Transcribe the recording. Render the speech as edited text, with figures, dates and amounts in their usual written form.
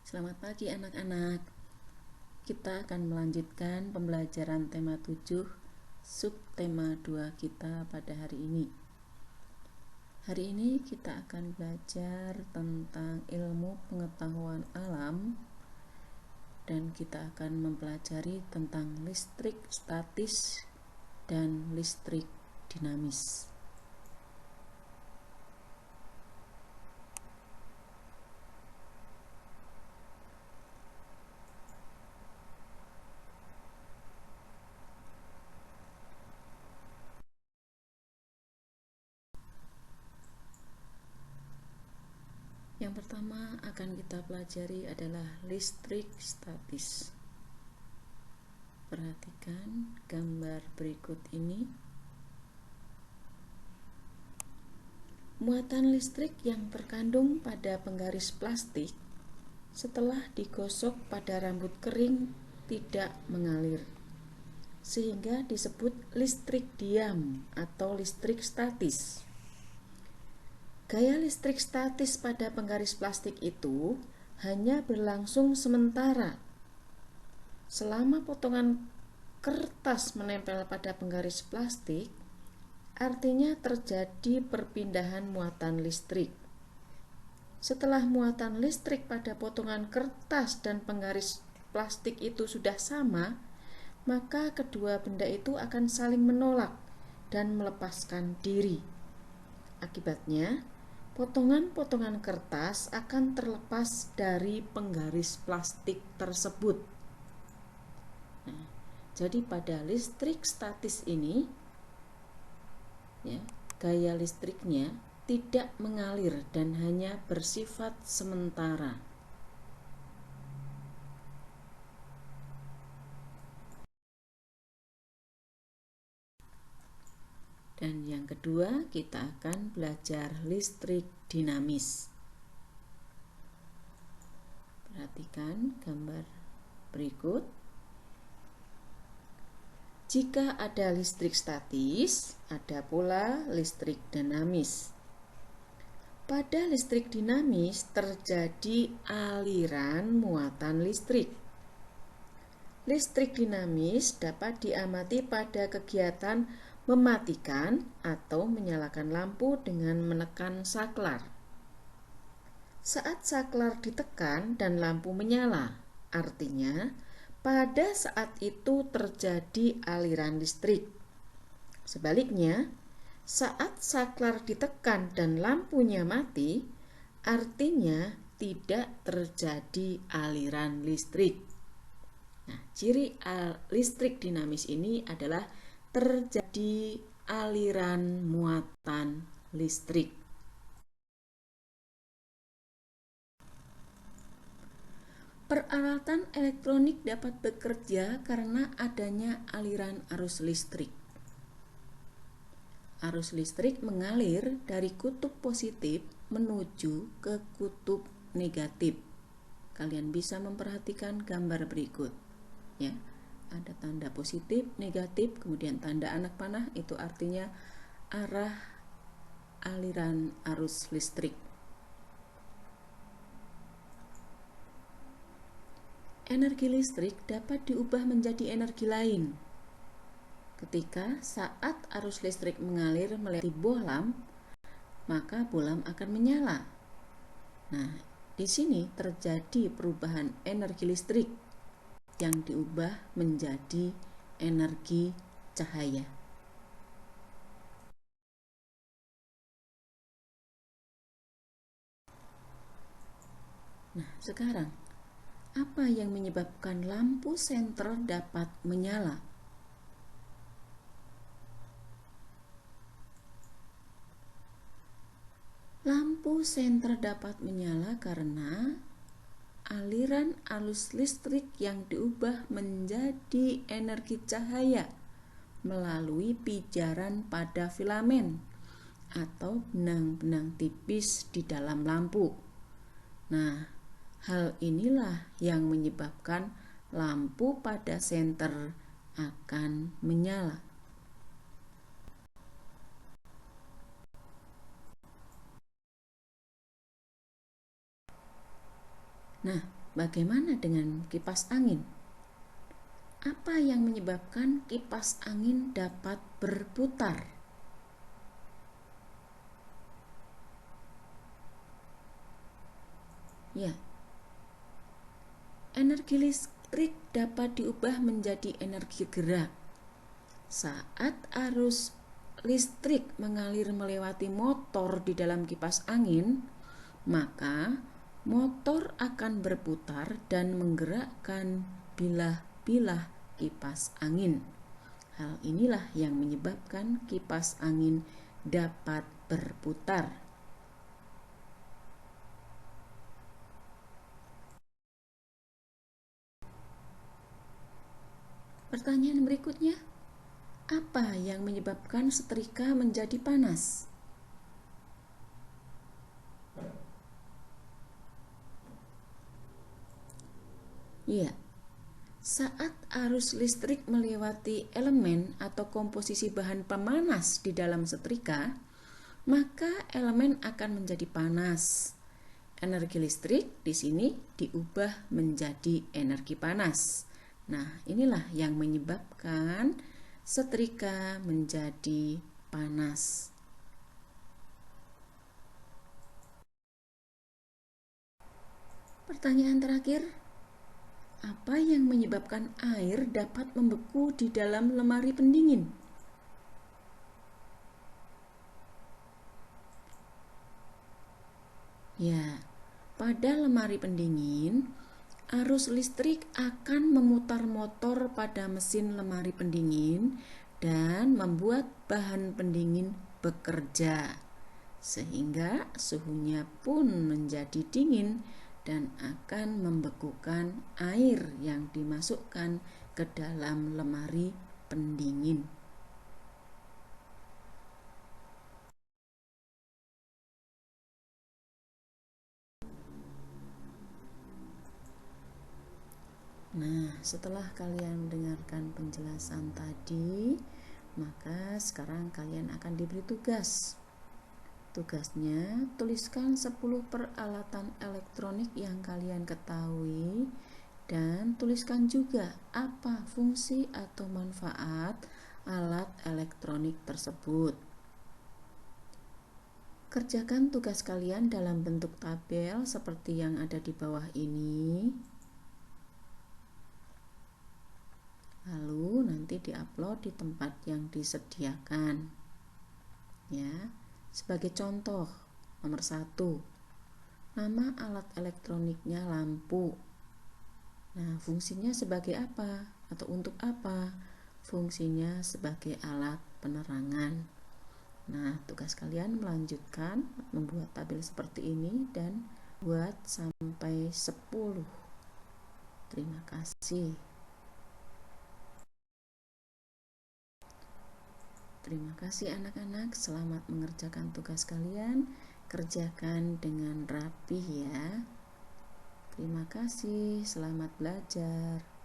Selamat pagi anak-anak. Kita akan melanjutkan pembelajaran tema 7 subtema 2 kita pada hari ini. Hari ini kita akan belajar tentang ilmu pengetahuan alam dan kita akan mempelajari tentang listrik statis dan listrik dinamis. Yang pertama akan kita pelajari adalah listrik statis. Perhatikan gambar berikut ini. Muatan listrik yang terkandung pada penggaris plastik setelah digosok pada rambut kering tidak mengalir, sehingga disebut listrik diam atau listrik statis. Gaya listrik statis pada penggaris plastik itu hanya berlangsung sementara. Selama potongan kertas menempel pada penggaris plastik, artinya terjadi perpindahan muatan listrik. Setelah muatan listrik pada potongan kertas dan penggaris plastik itu sudah sama, maka kedua benda itu akan saling menolak dan melepaskan diri. Akibatnya, potongan-potongan kertas akan terlepas dari penggaris plastik tersebut. Nah, jadi pada listrik statis ini, gaya listriknya tidak mengalir dan hanya bersifat sementara. Dan yang kedua, kita akan belajar listrik dinamis. Perhatikan gambar berikut. Jika ada listrik statis, ada pula listrik dinamis. Pada listrik dinamis terjadi aliran muatan listrik. Listrik dinamis dapat diamati pada kegiatan mematikan atau menyalakan lampu dengan menekan saklar. Saat saklar ditekan dan lampu menyala, artinya pada saat itu terjadi aliran listrik. Sebaliknya, saat saklar ditekan dan lampunya mati, artinya tidak terjadi aliran listrik. Nah, ciri listrik dinamis ini adalah terjadi aliran muatan listrik. Peralatan elektronik dapat bekerja karena adanya aliran arus listrik. Arus listrik mengalir dari kutub positif menuju ke kutub negatif. Kalian bisa memperhatikan gambar berikut. Ya, ada tanda positif, negatif, kemudian tanda anak panah, itu artinya arah aliran arus listrik. Energi listrik dapat diubah menjadi energi lain. Ketika saat arus listrik mengalir melewati bohlam, maka bohlam akan menyala. Nah, di sini terjadi perubahan energi listrik yang diubah menjadi energi cahaya. Nah, sekarang apa yang menyebabkan lampu senter dapat menyala? Lampu senter dapat menyala karena aliran arus listrik yang diubah menjadi energi cahaya melalui pijaran pada filamen atau benang-benang tipis di dalam lampu. Nah, hal inilah yang menyebabkan lampu pada senter akan menyala. Nah, bagaimana dengan kipas angin? Apa yang menyebabkan kipas angin dapat berputar? Ya, energi listrik dapat diubah menjadi energi gerak. Saat arus listrik mengalir melewati motor di dalam kipas angin, maka motor akan berputar dan menggerakkan bilah-bilah kipas angin. Hal inilah yang menyebabkan kipas angin dapat berputar. Pertanyaan berikutnya, apa yang menyebabkan setrika menjadi panas? Ya, saat arus listrik melewati elemen atau komposisi bahan pemanas di dalam setrika, maka elemen akan menjadi panas. Energi listrik di sini diubah menjadi energi panas. Nah, inilah yang menyebabkan setrika menjadi panas. Pertanyaan terakhir, apa yang menyebabkan air dapat membeku di dalam lemari pendingin? Ya, pada lemari pendingin, arus listrik akan memutar motor pada mesin lemari pendingin dan membuat bahan pendingin bekerja, sehingga suhunya pun menjadi dingin dan akan membekukan air yang dimasukkan ke dalam lemari pendingin. Nah, setelah kalian mendengarkan penjelasan tadi, maka sekarang kalian akan diberi tugas. Tugasnya, tuliskan 10 peralatan elektronik yang kalian ketahui dan tuliskan juga apa fungsi atau manfaat alat elektronik tersebut. Kerjakan tugas kalian dalam bentuk tabel seperti yang ada di bawah ini. Lalu nanti diupload di tempat yang disediakan. Ya, sebagai contoh, nomor 1, nama alat elektroniknya lampu. Nah, fungsinya sebagai apa atau untuk apa? Fungsinya sebagai alat penerangan. Nah, tugas kalian melanjutkan membuat tabel seperti ini dan buat sampai 10. Terima kasih. Terima kasih anak-anak, selamat mengerjakan tugas kalian. Kerjakan dengan rapi ya. Terima kasih, selamat belajar.